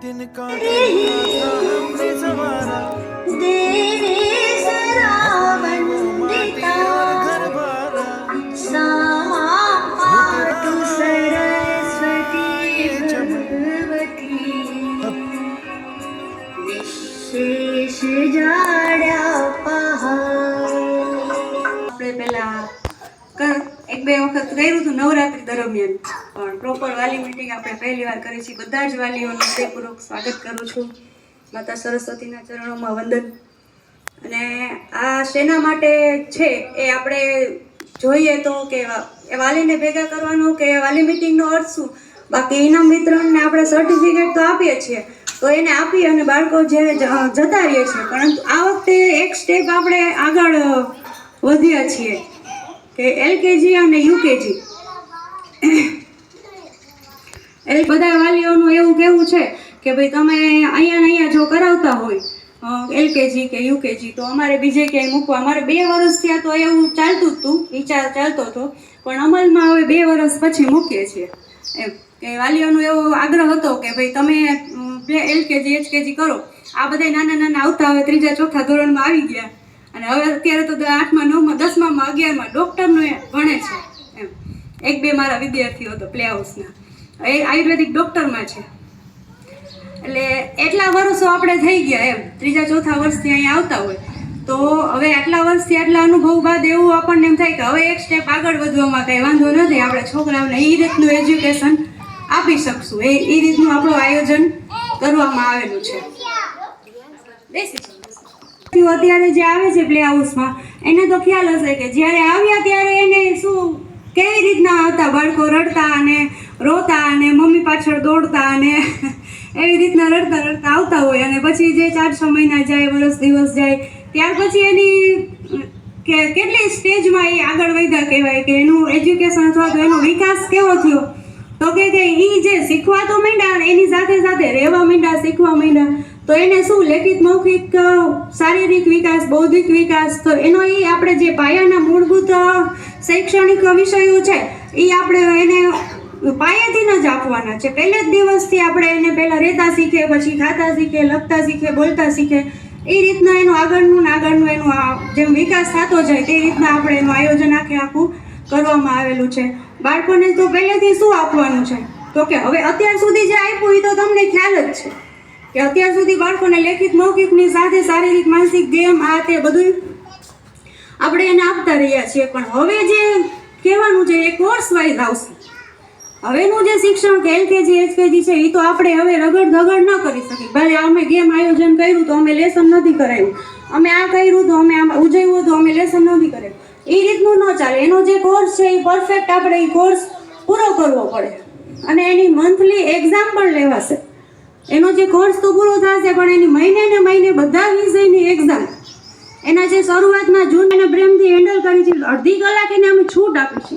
तिनका था हमने सवारा देवे सरावंदिता घर भरा सामातु सरस्वती भगवती विशेष जाड्या पहाड़। આપણે પહેલા એક બે વખત કર્યું હતું નવરાત્રી દરમિયાન, પણ પ્રોપર વાલી મીટિંગ આપણે પહેલી વાર કરી છે। બધા જ વાલીઓનું હૃદયપૂર્વક સ્વાગત કરું છું। માતા સરસ્વતીના ચરણોમાં વંદન। અને આ શેના માટે છે એ આપણે જોઈએ તો કે એ વાલીને ભેગા કરવાનું કે વાલી મીટિંગનો અર્થ શું। બાકી ઇનામ વિતરણને આપણે સર્ટિફિકેટ તો આપીએ છીએ, તો એને આપી અને બાળકો જ્યારે જતા રહીએ છીએ, પરંતુ આ વખતે એક સ્ટેપ આપણે આગળ વધ્યા છીએ કે એલકેજી અને યુકેજી બધા વાલીઓનું એવું કહેવું છે કે ભાઈ તમે અહીંયા જો કરાવતા હોય એલકેજી કે યુકેજી તો અમારે બીજે ક્યાંય મૂકવા। અમારે 2 વર્ષ થયા તો એવું ચાલતું જ હતું, વિચાર ચાલતો હતો, પણ અમલમાં હવે 2 વર્ષ પછી મૂકીએ છીએ એમ કે વાલીઓનો એવો આગ્રહ હતો કે ભાઈ તમે એલકેજી એચકેજી કરો। આ બધા નાના આવતા હવે 3જા 4થા ધોરણમાં આવી ગયા અને હવે અત્યારે તો 8મા 9મા 10મા 11મા ડૉક્ટરનું ભણે છે એમ। 1-2 મારા વિદ્યાર્થીઓ તો પ્લે હાઉસના એ આયુર્વેદિક ડૉક્ટરમાં છે। એટલે એટલા વર્ષો આપણે થઈ ગયા એમ, 3જા 4થા વર્ષથી અહીંયા આવતા હોય તો હવે આટલા વર્ષથી આટલા અનુભવ બાદ એવું આપણને એમ થાય કે હવે એક સ્ટેપ આગળ વધવામાં કંઈ વાંધો નથી, આપણે છોકરાઓને એ રીતનું એજ્યુકેશન આપી શકશું। એ રીતનું આપણું આયોજન કરવામાં આવેલું છે। અત્યારે જે આવે છે પ્લે હાઉસમાં એને તો ખ્યાલ હશે કે જ્યારે આવ્યા ત્યારે એને શું કેવી રીતના હતા, બાળકો રડતા અને રોતા અને મમ્મી પાછળ દોડતા અને એવી રીતના રડતા આવતા હોય, અને પછી જે 4-6 મહિના જાય, વર્ષ દિવસ જાય, ત્યાર પછી એની કેટલી સ્ટેજમાં એ આગળ વધ્યા કહેવાય કે એનું એજ્યુકેશન અથવા તો એનો વિકાસ કેવો થયો, તો કે એ જે શીખવા તો માંડ્યા એની સાથે સાથે રહેવા માંડ્યા, શીખવા માંડ્યા, તો એને શું લેખિત મૌખિક શારીરિક વિકાસ, બૌદ્ધિક વિકાસ, તો એનો એ આપણે જે પાયાના મૂળભૂત શૈક્ષણિક વિષયો છે એ આપણે એને પાયાથી જ આપવાના છે। પહેલે જ દિવસથી આપણે એને પહેલાં રહેતા શીખે, પછી ખાતા શીખે, લખતા શીખે, બોલતા શીખે, એ રીતના એનું આગળનું એનું જેમ વિકાસ થતો જાય તે રીતના આપણે એનું આયોજન આખું કરવામાં આવેલું છે। બાળકોને તો પહેલેથી શું આપવાનું છે તો કે હવે અત્યાર સુધી જે આપ્યું એ તો તમને ખ્યાલ જ છે કે અત્યાર સુધી બાળકોને લેખિત મૌખિકની સાથે શારીરિક માનસિક ગેમ આ તે બધું આપણે એને આપતા રહ્યા છીએ, પણ હવે જે કહેવાનું છે એ કોર્સ વાઇઝ આવશે। હવેનું જે શિક્ષણ કે એલકેજી એચકેજી છે એ તો આપણે હવે રગડ ધગડ ન કરી શકીએ। ભલે અમે ગેમ આયોજન કર્યું તો અમે લેસન નથી કરાવ્યું, અમે આ કર્યું તો અમે આમ ઉજવ્યું તો અમે લેસન નથી કરાવ્યું, એ રીતનું ન ચાલે। એનો જે કોર્સ છે એ પરફેક્ટ આપણે એ કોર્સ પૂરો કરવો પડે અને એની મંથલી એક્ઝામ પણ લેવાશે। એનો જે કોર્સ તો પૂરો થશે પણ એની મહિને ને મહિને બધા વિષયની એક્ઝામ એના જે શરૂઆતના જૂન અને પ્રેમથી હેન્ડલ કરી છે, અડધી કલાક એને અમે છૂટ આપી છે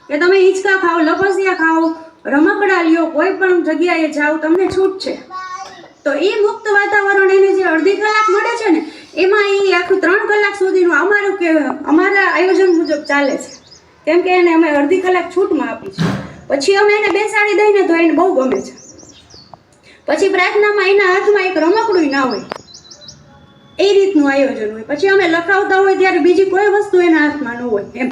કે તમે હિંચકા ખાઓ, લપસિયા ખાઓ, રમકડા લ્યો, કોઈ પણ જગ્યાએ જાઓ, તમને છૂટ છે। તો એ મુક્ત વાતાવરણ એને જે અડધી કલાક મળે છે ને એમાં એ આખું 3 કલાક સુધીનું અમારા આયોજન મુજબ ચાલે છે, કેમ કે એને અમે અડધી કલાક છૂટમાં આપી છે। પછી અમે એને બેસાડી દઈને તો એને બહુ ગમે છે। પછી પ્રાર્થનામાં એના હાથમાં એક રમકડું ના હોય, એ રીતનું આયોજન હોય। પછી અમે લખાવતા હોય ત્યારે બીજી કોઈ વસ્તુ એના હાથમાં ન હોય એમ।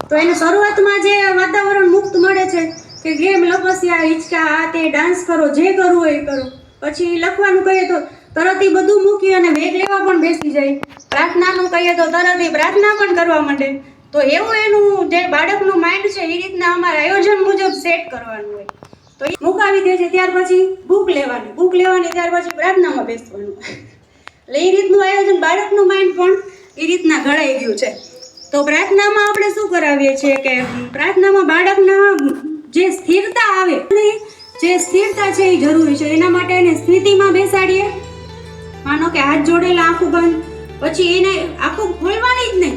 તો એને શરૂઆતમાં જે વાતાવરણ મુક્ત મળે છે કે ગેમ, લપસિયા, હિંચકા, આ તે ડાન્સ કરો, જે કરવું હોય એ કરો, પછી લખવાનું કહીએ તો તરત એ બધું મૂકી અને બેગ લેવા પણ બેસી જાય, પ્રાર્થનાનું કહીએ તો તરત એ પ્રાર્થના પણ કરવા માંડે। તો એવું એનું જે બાળકનું માઇન્ડ છે એ રીતના અમારા આયોજન મુજબ સેટ કરવાનું હોય। તો એ મુકાવી દે છે ત્યાર પછી બુક લેવાની ત્યાર પછી પ્રાર્થનામાં બેસવાનું, એટલે એ રીતનું આયોજન બાળકનું માઇન્ડ પણ એ રીતના ઘડાઈ ગયું છે। તો પ્રાર્થનામાં આપણે શું કરાવીએ છીએ કે પ્રાર્થનામાં બાળકના જે સ્થિરતા આવે, જે સ્થિરતા છે એ જરૂરી છે। એના માટે એને સ્થિતિમાં બેસાડીએ, માનો કે હાથ જોડેલા, આંખું બંધ, પછી એને આંખું ખોલવાની જ નહીં,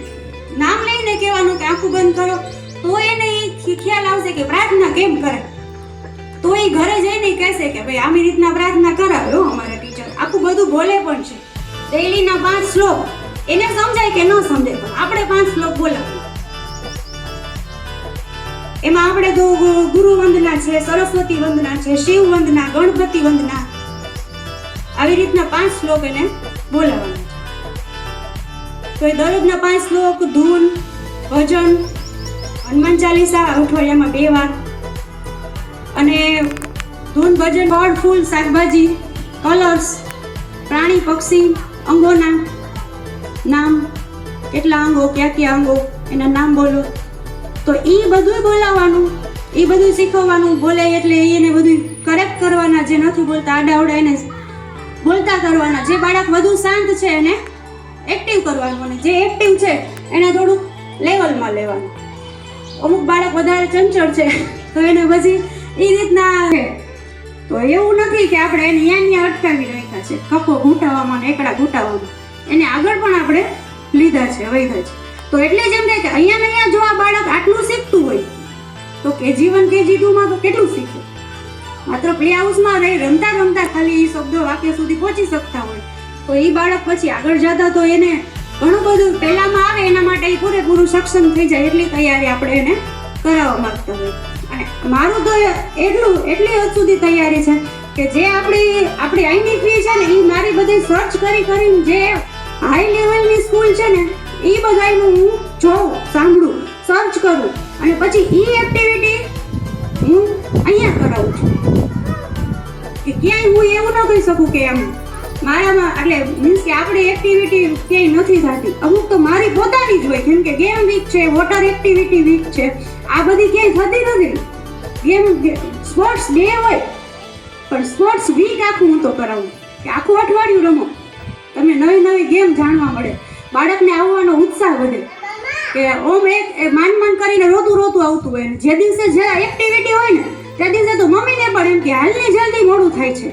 નામ લઈને કહેવાનું કે આંખું બંધ કરો, તો એને એ ખ્યાલ આવશે કે પ્રાર્થના કેમ કરે। તો એ ઘરે જઈને કહેશે કે ભાઈ આવી રીતના પ્રાર્થના કરાવે અમારા ટીચર, આખું બધું બોલે પણ છે। ડેઈલીના 5 શ્લોક એને સમજાય કે ન સમજાય પણ આપણે 5 શ્લોક બોલાવીએ। એમાં આપણે તો ગુરુ વંદના છે, સરસ્વતી વંદના છે, શિવ વંદના, ગણપતિ વંદના, આવી રીતના 5 શ્લોક એને બોલાવવાના છે. તો એ દરરોજના 5 શ્લોક, ધૂન, ભજન, હનુમાન ચાલીસા અઠવાડિયામાં 2 વાર, અને ધૂન, ભજન, ફળ, ફૂલ, શાકભાજી, કલર્સ, પ્રાણી, પક્ષી, અંગોના નામ, કેટલા અંગો, કયા અંગો, એના નામ બોલો. તો એ બધું બોલાવવાનું, એ બધું શીખવવાનું. બોલે એટલે એને બધું કરેક્ટ કરવાના, જે નથી બોલતા આડાવડા એને બોલતા કરવાના. જે બાળક વધુ શાંત છે એને એક્ટિવ કરવાનું, અને જે એક્ટિવ છે એને થોડુંક લેવલમાં લેવાનું. અમુક બાળક વધારે ચંચળ છે તો એને પછી એ રીતના છે. તો એવું નથી કે આપણે એને અહીંયા અટકાવી રાખ્યા છે કપો ઘૂંટાવામાં ને એકડા ઘૂંટાવામાં, એને આગળ પણ આપણે લીધા છે, વૈધા છે. તો એટલે જ એમ કહે કે અહીંયા ને અહીંયા જો આ બાળક આટલું શીખતું હોય તો KG1 KG2 માં તો કેટલું શીખે. માત્ર પ્લે હાઉસમાં રહી રમતા રમતા ખાલી એ શબ્દો વાક્ય સુધી પહોંચી શકતા હોય તો એ બાળક પછી આગળ જતા તો એને ઘણું બધું પહેલામાં આવે એના માટે એ પૂરેપૂરું સક્ષમ થઈ જાય એટલી તૈયારી આપણે એને કરાવવા માંગતા હોય. અને મારું તો એટલી હદ સુધી તૈયારી છે કે જે આપણી અહીંની ફી છે ને એ મારી બધી સર્ચ કરીને જે હાઈ લેવલની સ્કૂલ છે ને એ બધાનું હું જોઉં, સાંભળું, સર્ચ કરું અને પછી એ એક્ટિવિટી હું અહીંયા કરાવું છું. કે ક્યાંય હું એવું ન કહી શકું કે એમ મારામાં એટલે મીન્સ કે આપણી એક્ટિવિટી ક્યાંય નથી થતી. અમુક તો મારી પોતાની જ હોય, જેમ કે ગેમ વીક છે, વોટર એક્ટિવિટી વીક છે, આ બધી ક્યાંય થતી નથી. ગેમ સ્પોર્ટ્સ ડે હોય પણ સ્પોર્ટ્સ વીક આખું હું તો કરાવું કે આખું અઠવાડિયું રમો, તમને નવી ગેમ જાણવા મળે, બાળકને આવવાનો ઉત્સાહ વધે. કે ઓમ એક માન કરીને રોતું આવતું હોય ને જે દિવસે જે એક્ટિવિટી હોય ને તે દિવસે તો મમ્મીને પણ એમ કે હાલને જલ્દી મોડું થાય છે.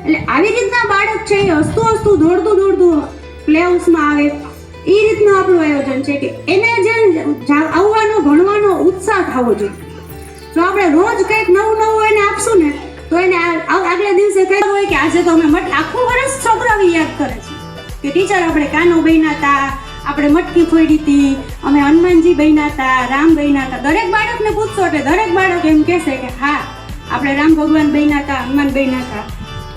એટલે આવી રીતના બાળક છે એ હસતું દોડતું પ્લે હાઉસમાં આવે. એ રીતનું આપણું આયોજન છે કે એને જે આવવાનો ભણવાનો ઉત્સાહ થવો જોઈએ. જો આપણે રોજ કંઈક નવું એને આપશું ને તો એને આગલા દિવસે કહ્યું હોય કે આજે તો અમે આખું વર્ષ છોકરાઓ યાદ કરે છે કે ટીચર આપણે કાનો બન્યા હતા, આપણે મટકી ફોડી હતી, અમે હનુમાનજી બન્યા હતા, રામ બન્યા હતા. દરેક બાળકને પૂછશો એટલે દરેક બાળક એમ કહેશે કે હા આપણે રામ ભગવાન બન્યા હતા, હનુમાન બન્યા હતા.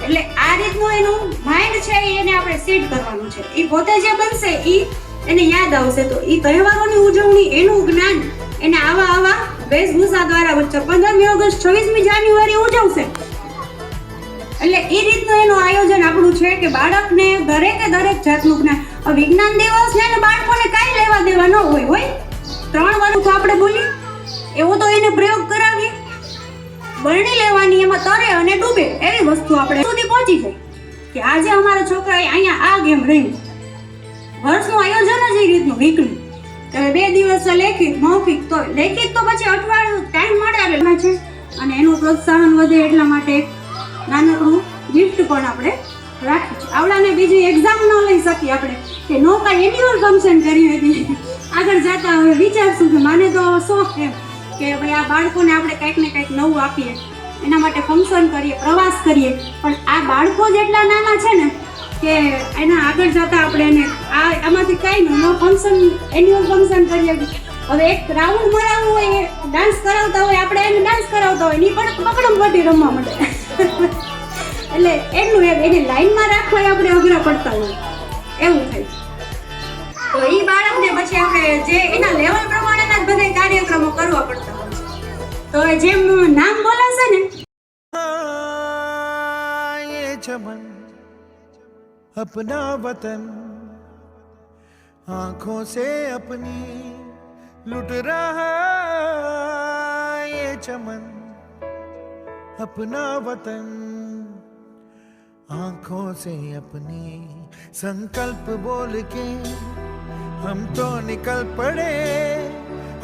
એટલે આ રીતનું એનું માઇન્ડ છે એને આપણે સેટ કરવાનું છે. એ પોતે જે બનશે એ એને યાદ આવશે. તો એ તહેવારોની ઉજવણી, એનું જ્ઞાન એને આવા વેશભૂષા દ્વારા 15મી ઓગસ્ટ, 26મી જાન્યુઆરી ઉજવશે. એટલે એ રીતનું એનું આયોજન આપણું છે કે બાળકને દરેક જાતનું જ્ઞાન. વિજ્ઞાન દિવસ ને બાળકોને કાંઈ લેવા દેવા ન હોય 3 વર્ષ તો આપણે બોલીએ એવો તો એને પ્રયોગ કરાવીએ, બરણી લેવાની, એમાં તરે અને ડૂબે એવી વસ્તુ આપણે સુધી પહોંચી જાય કે આજે અમારા છોકરાએ અહીંયા આ ગેમ રમી. વર્ષનું આયોજન જ એ રીતનું વીકનું. 2 દિવસ લેખિત, મૌખિક, તો લેખિત તો પછી અઠવાડિયું ટાઈમ મળે છે. અને એનું પ્રોત્સાહન વધે એટલા માટે એક નાનકડું ગિફ્ટ પણ આપણે રાખી છે. આવડાને બીજી એક્ઝામ ન લઈ શકીએ આપણે કે નો કાંઈ એન્યુઅલ ફંક્શન કરી હતી. આગળ જતા હવે વિચારશું કે મને તો શોખ એમ કે ભાઈ આ બાળકોને આપણે કંઈક ને કંઈક નવું આપીએ, એના માટે ફંક્શન કરીએ, પ્રવાસ કરીએ. પણ આ બાળકો જેટલા નાના છે ને કે એના આગળ જતા આપણે એને આમાંથી કંઈ નો ફંક્શન, એન્યુઅલ ફંક્શન કરીએ. હવે એક રાઉન્ડ મરાવવું હોય, ડાન્સ કરાવતા હોય, આપણે એને ડાન્સ કરાવતા હોય, એની પણ પકડમ પટ્ટી રમવા મળે. એટલે એટલું એને લાઈનમાં રાખવા આપણે અઘરા પડતા હોય એવું થાય. તો એ બાળકને પછી આપણે જે એના લેવલ પ્રમાણેના જ બધા કાર્યક્રમો કરવા પડતા હોય છે. તો જેમ નામ બોલાશે ને ये चमन अपना वतन आंखों से अपनी लुट रहा, ये चमन अपना वतन आंखों से अपनी संकल्प बोल के हम तो निकल पड़े,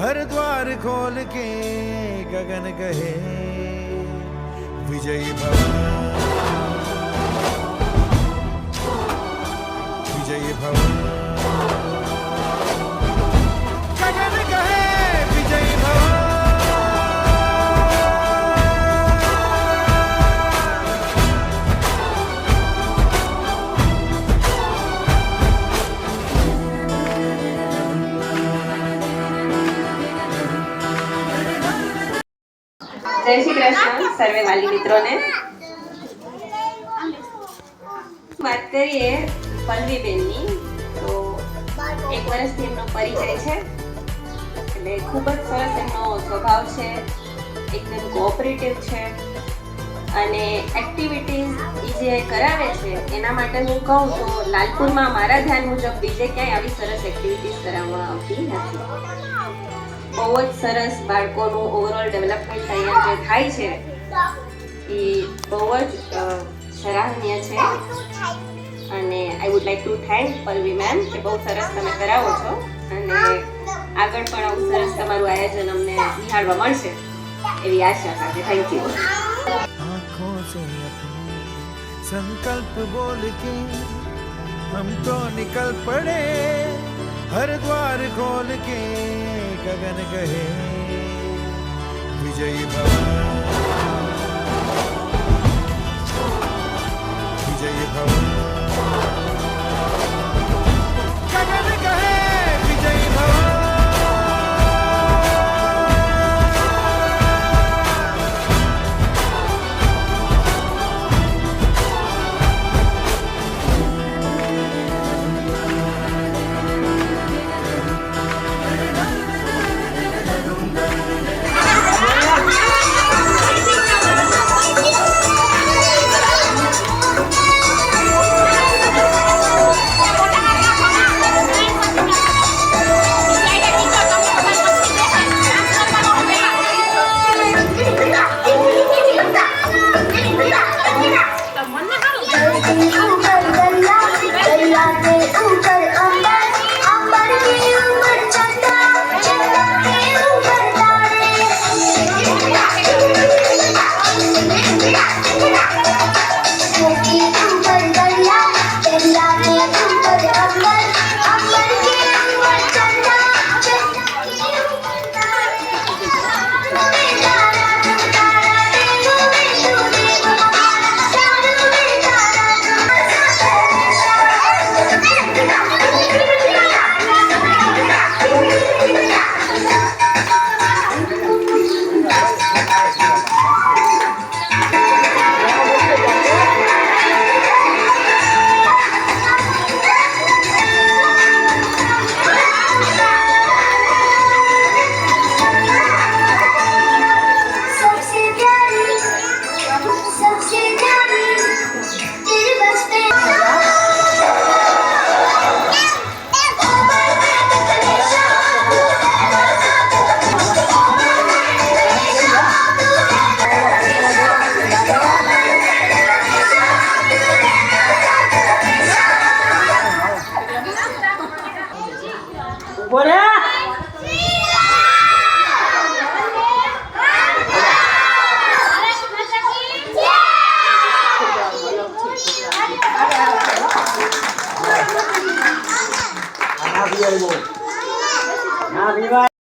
हर द्वार खोल के गगन कहे विजयी भव, विजयी भव, गगन कहे विजयी भव। જય શ્રી કૃષ્ણ સર્વે વાલી મિત્રોને. વાત કરીએ પલ્લવીબેનની તો 1 વર્ષથી એમનો પરિચય છે. એટલે ખૂબ જ સરસ એમનો સ્વભાવ છે, એકદમ કોઓપરેટિવ છે અને એક્ટિવિટીઝ એ જે કરાવે છે એના માટે હું કહું તો લાલપુરમાં મારા ધ્યાન મુજબ બીજે ક્યાંય આવી સરસ એક્ટિવિટીઝ કરાવવામાં આવતી નથી. બહુ જ સરસ બાળકોનું ઓવરઓલ ડેવલપમેન્ટ અહીંયા જે થાય છે એ બહુ જ સરાહનીય છે અને I would like to thank Pallavi ma'am કે બહુ સરસ તમે કરાવો છો અને આગળ પણ આવું સરસ તમારું આયોજન અમને નિહાળવા મળશે એવી આશા સાથે. Thank you. आँखों से अपने संकल्प बोल के हम तो निकल पड़े हर द्वार खोल के गगन कहे विजयी भव विजयी भव गगन कहे विजयी भव. બોલે